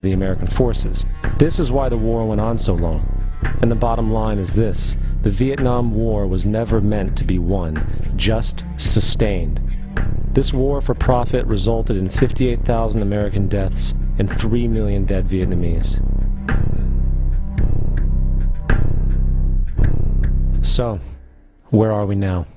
the American forces. This is why the war went on so long. And the bottom line is this: the Vietnam War was never meant to be won, just sustained. This war for profit resulted in 58,000 American deaths and 3 million dead Vietnamese. So, where are we now?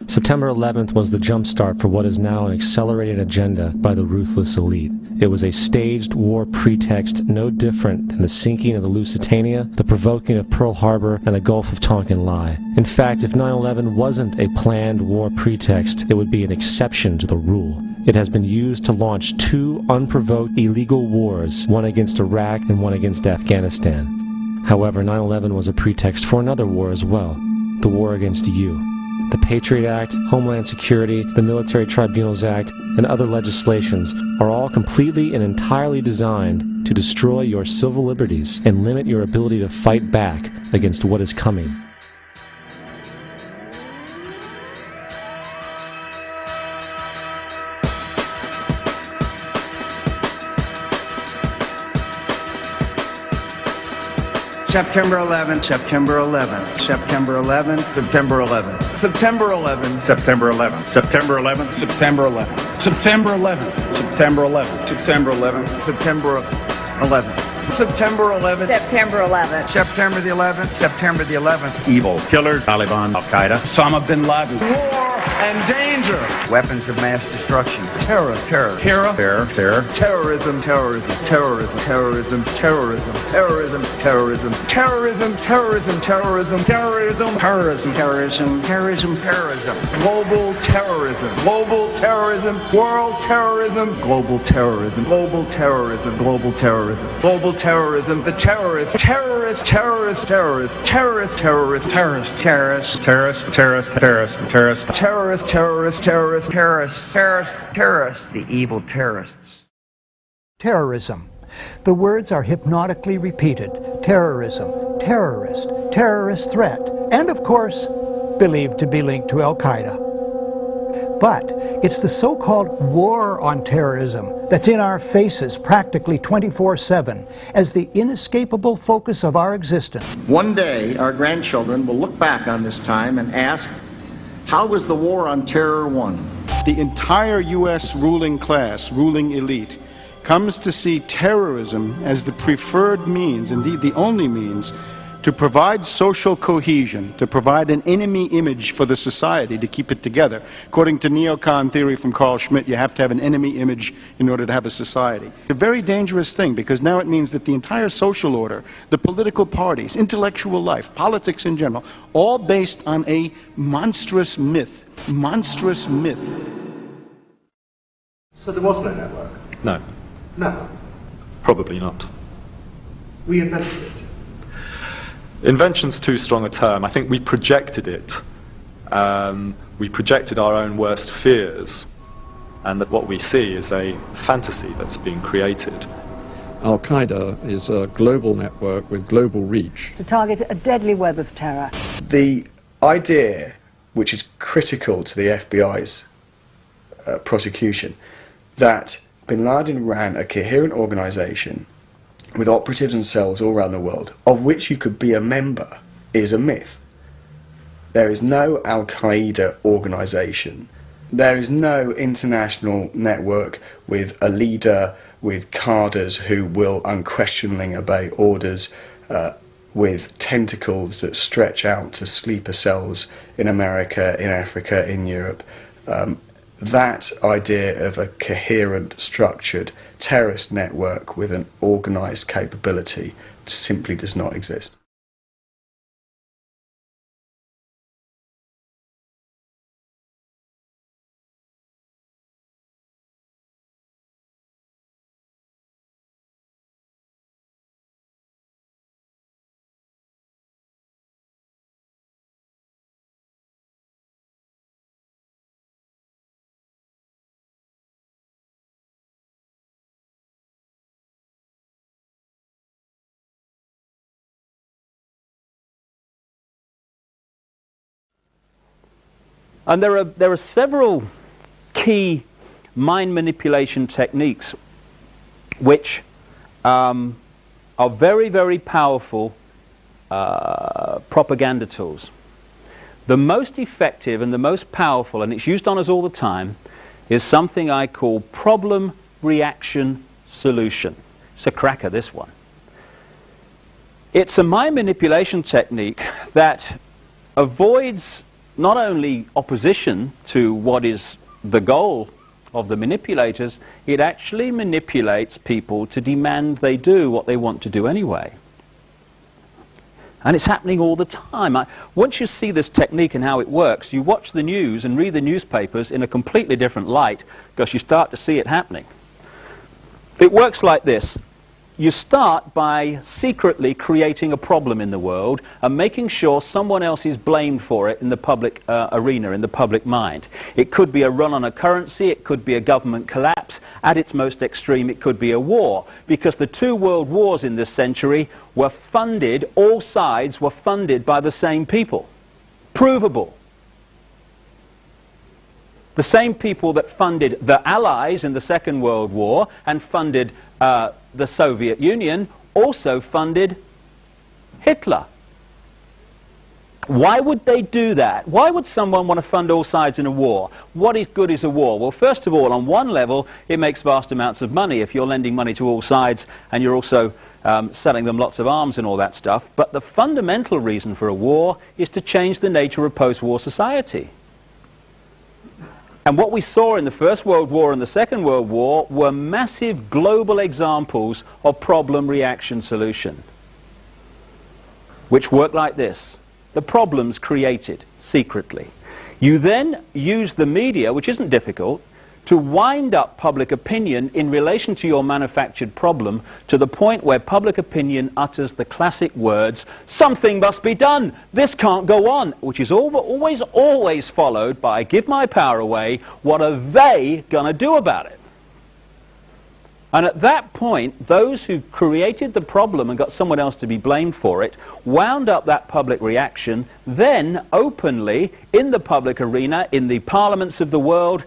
September 11th was the jumpstart for what is now an accelerated agenda by the ruthless elite. It was a staged war pretext no different than the sinking of the Lusitania, the provoking of Pearl Harbor, and the Gulf of Tonkin lie. In fact, if 9/11 wasn't a planned war pretext, it would be an exception to the rule. It has been used to launch 2 unprovoked illegal wars, one against Iraq and one against Afghanistan. However, 9/11 was a pretext for another war as well, the war against you. The Patriot Act, Homeland Security, the Military Tribunals Act, and other legislations are all completely and entirely designed to destroy your civil liberties and limit your ability to fight back against what is coming. September 11th, September 11th, September 11th, September 11th, September 11th, September 11th, September 11th, September 11th, September 11th, September 11th, September 11th, September 11th, September 11th, September 11th, September the 11th, September the 11th. evil killers, Taliban, Al-Qaeda, Osama bin Laden. War and danger. Weapons of mass destruction. Terror, terror. terror, Terrorism, terrorism, terrorism, terrorism, terrorism, terrorism, terrorism, terrorism, terrorism, terrorism, terrorism, terrorism, terrorism, terrorism, terrorism, global terrorism, global terrorism, world terrorism, global terrorism, global terrorism, global terrorism, global terrorism, the terrorists, terrorists, terrorists, terrorists, terrorists, terrorists, terrorists, terrorists, terrorist, terrorist, terrorist, terrorist, terrorists, terrorists, terrorists, terrorists, terrorists, terrorists, the evil terrorists. Terrorism. The words are hypnotically repeated. Terrorism, terrorist, terrorist threat, and of course, believed to be linked to Al-Qaeda. But it's the so-called war on terrorism that's in our faces practically 24/7 as the inescapable focus of our existence. One day, our grandchildren will look back on this time and ask, how was the war on terror won? The entire U.S. ruling class, ruling elite, comes to see terrorism as the preferred means, indeed the only means, to provide social cohesion, to provide an enemy image for the society to keep it together. According to neocon theory from Carl Schmitt, you have to have an enemy image in order to have a society. It's a very dangerous thing, because now it means that the entire social order, the political parties, intellectual life, politics in general, all based on a monstrous myth. Monstrous myth. So there was no network? No. No. Probably not. We invented it. Invention's too strong a term. I think we projected it. We projected our own worst fears, and that what we see is a fantasy that's being created. Al-Qaeda is a global network with global reach. to target a deadly web of terror. The idea, which is critical to the FBI's prosecution, that bin Laden ran a coherent organisation with operatives and cells all around the world, of which you could be a member, is a myth. There is no Al-Qaeda organisation. There is no international network with a leader, with cadres who will unquestioningly obey orders, with tentacles that stretch out to sleeper cells in America, in Africa, in Europe. That idea of a coherent, structured terrorist network with an organised capability simply does not exist. And there are several key mind manipulation techniques which are very, very powerful propaganda tools. The most effective and the most powerful, and it's used on us all the time, is something I call problem, reaction, solution. It's a cracker, this one. It's a mind manipulation technique that avoids not only opposition to what is the goal of the manipulators, it actually manipulates people to demand they do what they want to do anyway. And it's happening all the time. Once you see this technique and how it works, you watch the news and read the newspapers in a completely different light because you start to see it happening. It works like this. You start by secretly creating a problem in the world and making sure someone else is blamed for it in the public arena, in the public mind. It could be a run on a currency, it could be a government collapse. At its most extreme, it could be a war, because the two world wars in this century were funded, all sides were funded by the same people. Provable. The same people that funded the Allies in the Second World War and funded the Soviet Union also funded Hitler. Why would they do that? Why would someone want to fund all sides in a war? What is good is a war? Well, first of all, on one level, it makes vast amounts of money if you're lending money to all sides and you're also selling them lots of arms and all that stuff. But the fundamental reason for a war is to change the nature of post-war society. And what we saw in the First World War and the Second World War were massive global examples of problem, reaction, solution, which work like this. The problem's created secretly. You then use the media, which isn't difficult, to wind up public opinion in relation to your manufactured problem to the point where public opinion utters the classic words, "Something must be done, this can't go on," which is always followed by, "Give my power away, what are they going to do about it?" And at that point, those who created the problem and got someone else to be blamed for it wound up that public reaction, then openly in the public arena, in the parliaments of the world,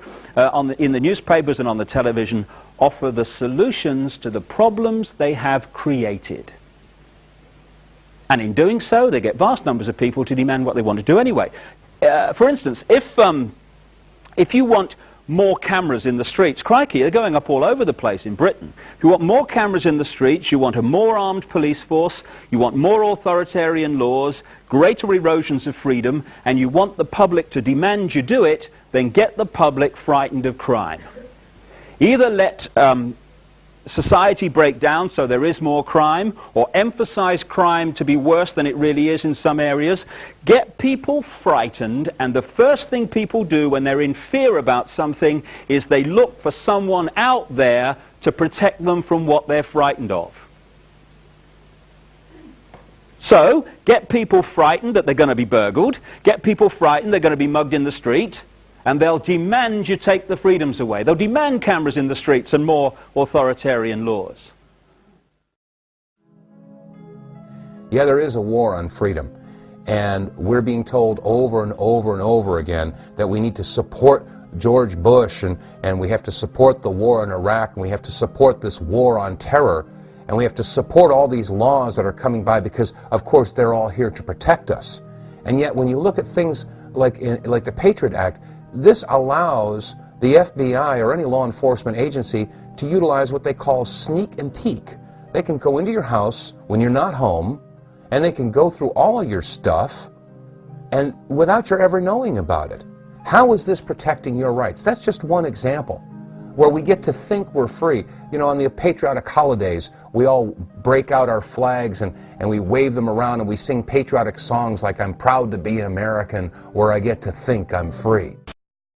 in the newspapers and on the television, offer the solutions to the problems they have created. And in doing so, they get vast numbers of people to demand what they want to do anyway. For instance, if you want more cameras in the streets, crikey, they're going up all over the place in Britain. If you want more cameras in the streets, you want a more armed police force, you want more authoritarian laws, greater erosions of freedom, and you want the public to demand you do it, then get the public frightened of crime. Either let society break down so there is more crime, or emphasize crime to be worse than it really is in some areas. Get people frightened, and the first thing people do when they're in fear about something is they look for someone out there to protect them from what they're frightened of. So, get people frightened that they're going to be burgled, get people frightened they're going to be mugged in the street, and they'll demand you take the freedoms away. They'll demand cameras in the streets and more authoritarian laws. Yeah, there is a war on freedom. And we're being told over and over and over again that we need to support George Bush and we have to support the war in Iraq and we have to support this war on terror and we have to support all these laws that are coming by because, of course, they're all here to protect us. And yet when you look at things like the Patriot Act, this allows the FBI or any law enforcement agency to utilize what they call sneak and peek. They can go into your house when you're not home, and they can go through all of your stuff and without your ever knowing about it. How is this protecting your rights? That's just one example where we get to think we're free. You know, on the patriotic holidays, we all break out our flags and we wave them around and we sing patriotic songs like "I'm proud to be American," where I get to think I'm free.